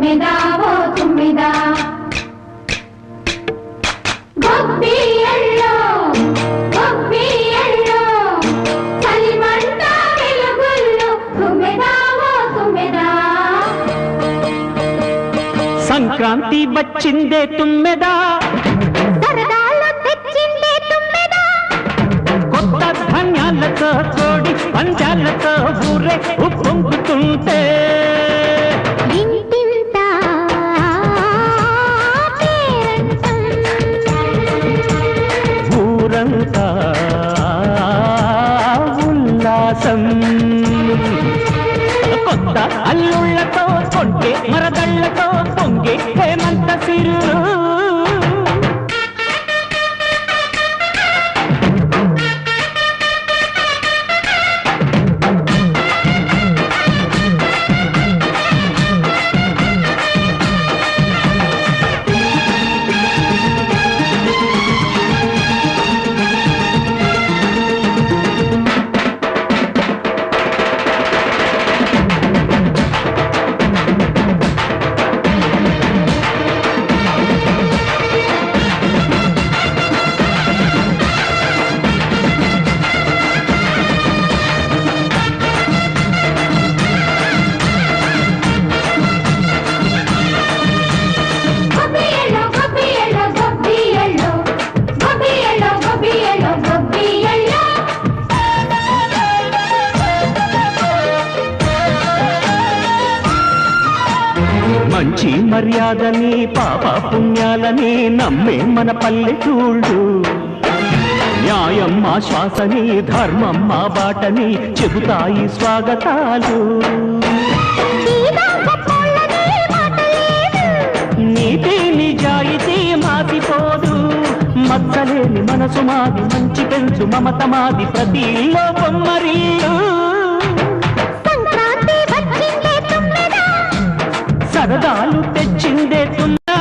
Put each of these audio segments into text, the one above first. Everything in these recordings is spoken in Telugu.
తుమ్మెదా ఓ తుమ్మెదా గొబ్బియల్లో గొబ్బియల్లో చలిమంట వెలుగుల్లో తుమ్మెదా ఓ తుమ్మెదా సంక్రాంతి వచ్చిందే తుమ్మెదా సరదాలు తెచ్చిందే తుమ్మెదా కొత్త ధాన్యాలతో కోడి పంజాలతో ఊరే ఉప్పొంగుతుంటే ఇంటింత పేరంటం ఊరంతా ఉల్లాసం కొత్త అల్లుళ్ళతో కొంటే మరదళ్ళతో పొంగే హేమంత సిరు మంచి మర్యాదని పాప పుణ్యాలని నమ్మే మన పల్లెటూళ్ళు న్యాయం మా శ్వాసని ధర్మం మా బాటని చెబుతాయి స్వాగతాలు నీతి నిజాయితీ మాసిపోదు మచ్చలేని మనసు మాది మంచి పెంచు మమత మాది ప్రతి లోపం మరియు సరదాలు తెచ్చిందే తుమ్మెదా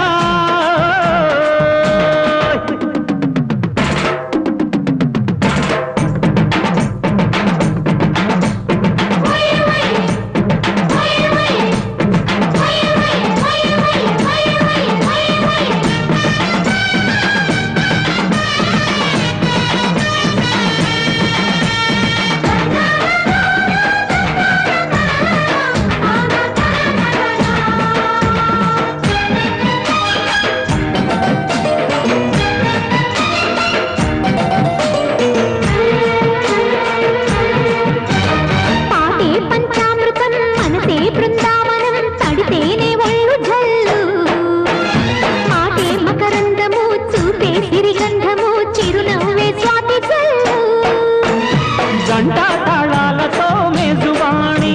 గంటా తాళాలతో మేజువాణి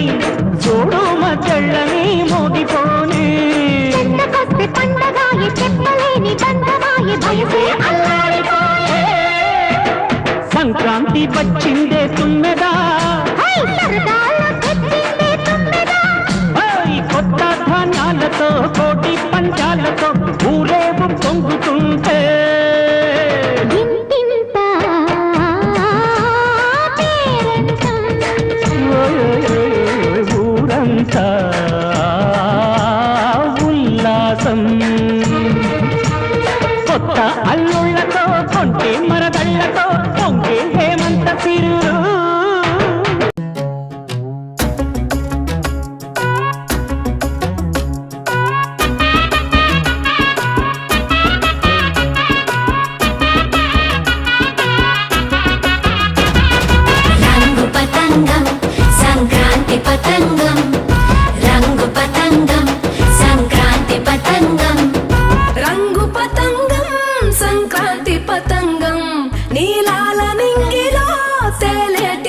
చూడు మచ్చళ్ళని మోగిపోని సంక్రాంతి వచ్చిందే తుమ్మెదా కొత్త ధాన్యాలతో కోటి పంచాలతో ఊరేపు పొంగుతుంటే ఊరంతా ఉల్లాసం కొత్త అల్లుళ్ళతో కొంటే మరదళ్ళతో పొంగే హేమంత సిరు పతంగం నీలాల నింగిలో తేలేటి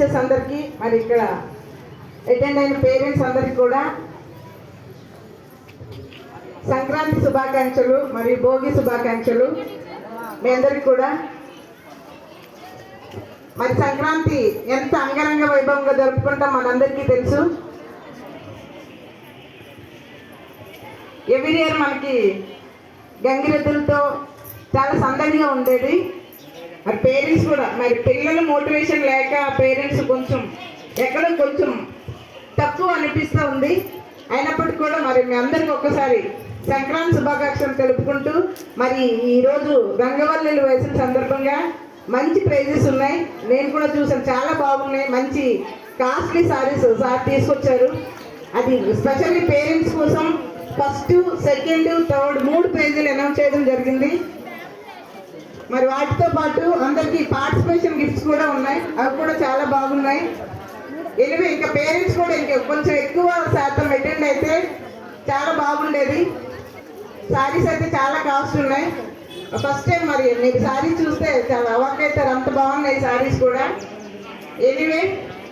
టీచర్స్ అందరికీ, మరి ఇక్కడ అటెండ్ అయిన పేరెంట్స్ అందరికీ కూడా సంక్రాంతి శుభాకాంక్షలు మరియు భోగి శుభాకాంక్షలు. మీ అందరికీ కూడా మరి సంక్రాంతి ఎంత అంగరంగ వైభవంగా జరుపుకుంటాం మనందరికీ తెలుసు. ఎవ్రీ ఇయర్ మనకి గంగిరెద్దులతో చాలా సందడిగా ఉండేది. మరి పేరెంట్స్ కూడా, మరి పిల్లల మోటివేషన్ లేక పేరెంట్స్ కొంచెం ఎక్కడో కొంచెం తక్కువ అనిపిస్తూ ఉంది. అయినప్పటికీ కూడా మరి మీ అందరికీ ఒక్కసారి సంక్రాంతి శుభాకాంక్షలు తెలుపుకుంటూ, మరి ఈరోజు రంగవల్లులు వేసిన సందర్భంగా మంచి ప్రైజెస్ ఉన్నాయి. నేను కూడా చూసాను, చాలా బాగున్నాయి. మంచి కాస్ట్లీ సారీస్ సార్ తీసుకొచ్చారు. అది స్పెషల్లీ పేరెంట్స్ కోసం ఫస్ట్, సెకండ్, థర్డ్ 3 ప్రైజులు అనౌన్స్ చేయడం జరిగింది. మరి వాటితో పాటు అందరికీ పార్టిసిపేషన్ గిఫ్ట్స్ కూడా ఉన్నాయి, అవి కూడా చాలా బాగున్నాయి. ఎనివే ఇంకా పేరెంట్స్ కూడా ఇంకా కొంచెం ఎక్కువ శాతం అటెండ్ అయితే చాలా బాగుండేది. శారీస్ అయితే చాలా కాస్ట్ ఉన్నాయి. ఫస్ట్ టైం మరి మీరు శారీస్ చూస్తే చాలా అవాక్ అవుతారు, అంత బాగున్నాయి శారీస్ కూడా. ఎనీవే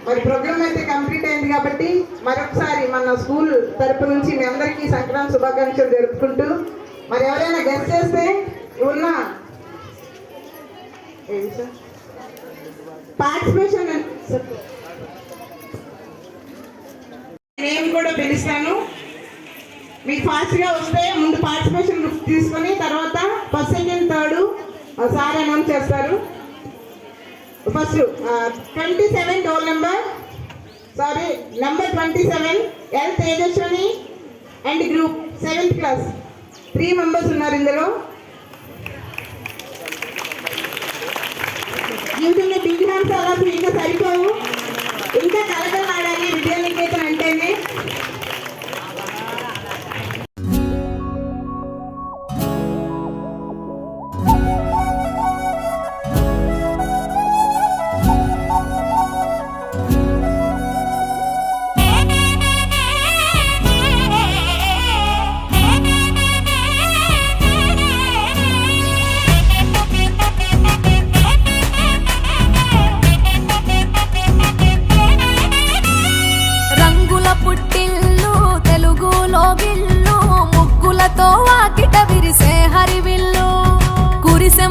మరి ప్రోగ్రామ్ అయితే కంప్లీట్ అయింది కాబట్టి మరొకసారి మన స్కూల్ తరపు నుంచి మీ అందరికీ సంక్రాంతి శుభాకాంక్షలు జరుపుకుంటూ, మరి ఎవరైనా గెస్ట్ చేస్తే ఉన్న పార్టిసిపేషన్ నేను కూడా పిలుస్తాను. మీకు ఫాస్ట్గా వస్తే ముందు పార్టిసిపేషన్ గ్రూప్ తీసుకొని తర్వాత first, second, third sir announce చేస్తారు. First 27 roll number, number 27 L Tejaswini and group 7th class 3 members ఉన్నారు ఇందులో. యూట్యూబ్లో బిగ్ హ్యాండ్స్ అలా ఇంకా సరిపోవు, ఇంకా కలకలాడాలి విద్యానికేతన్ అంటేనే.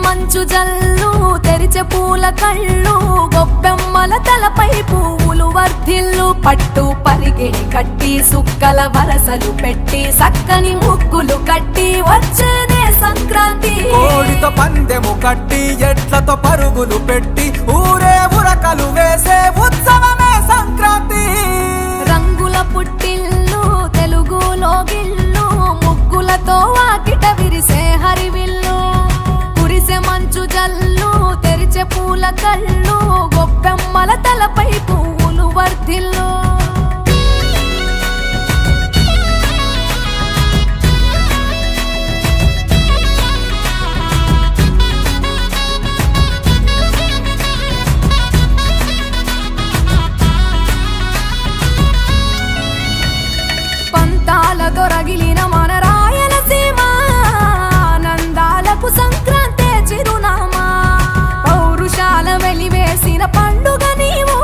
మంచు జల్లు తెరిచే పూల కళ్ళు, గొప్పెమ్మల తలపై పువ్వులు వర్ధిల్లు, పట్టు పరిగిడి కట్టి సుక్కల వరసలు పెట్టి సక్కని ముగ్గులు కట్టి వచ్చేదే సంక్రాంతి. కోడితో పందెము కట్టి ఎట్లతో పరుగులు పెట్టి ఊరే ఉరకలు వేసే ఉత్సవమే సంక్రాంతి. రంగుల పుట్టిల్లు తెలుగులో గిల్లు, ముగ్గులతో వాకిట విరిసే హరివిల్లు, మంచు జల్లు తెరిచే పూల కళ్ళు, గొప్పెమ్మల తలపై పువ్వులు వర్ధిల్లు. పంతాల దొరగిలిన మన రాయలసీమ, ఆనందాలకు సంక్రాంతి చిరునామా, పౌరుషాల వెలివేసిన పండుగ నీవు,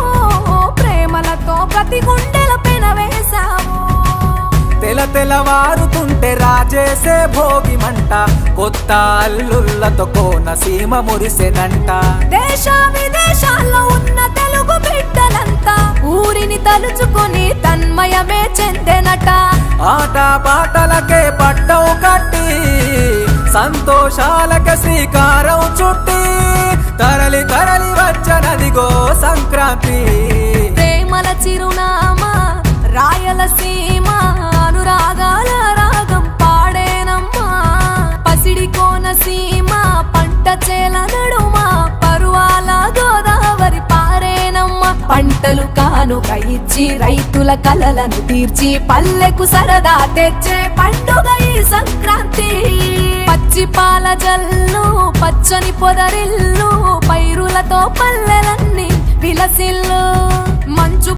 ప్రేమలతో ప్రతి గుండెల పెనవేశావు. తెలవారుతుంటే రాజేసే భోగి మంట, కొత్త అల్లుళ్ళతో కోనసీమ మురిసెనంట. దేశ విదేశాల్లో ఉన్న తెలుగు బిడ్డలంతా ఊరిని తలుచుకొని తన్మయమే చెందెనట. ఆట పాటలకే పట్టవు కట్టి సంతోషాలకే శ్రీకారం చుట్టి, తరలి తరలి వచ్చనదిగో సంక్రాంతి. ప్రేమల చిరునామా రాయలసీమ, అనురాగాల రాగం పాడేనమ్మా, పసిడి కోనసీమ పంట చేల నడుమ, పరువాల గోదావరి పారేనమ్మ. పంటలు కానుక ఇచ్చి రైతుల కలలను తీర్చి పల్లెకు సరదా తెచ్చే పండుగ ఈ సంక్రాంతి. పచ్చి పాల జల్లు పచ్చని పొదరిల్లు, పైరులతో పల్లెలన్నీ విలసిల్లు, మంచు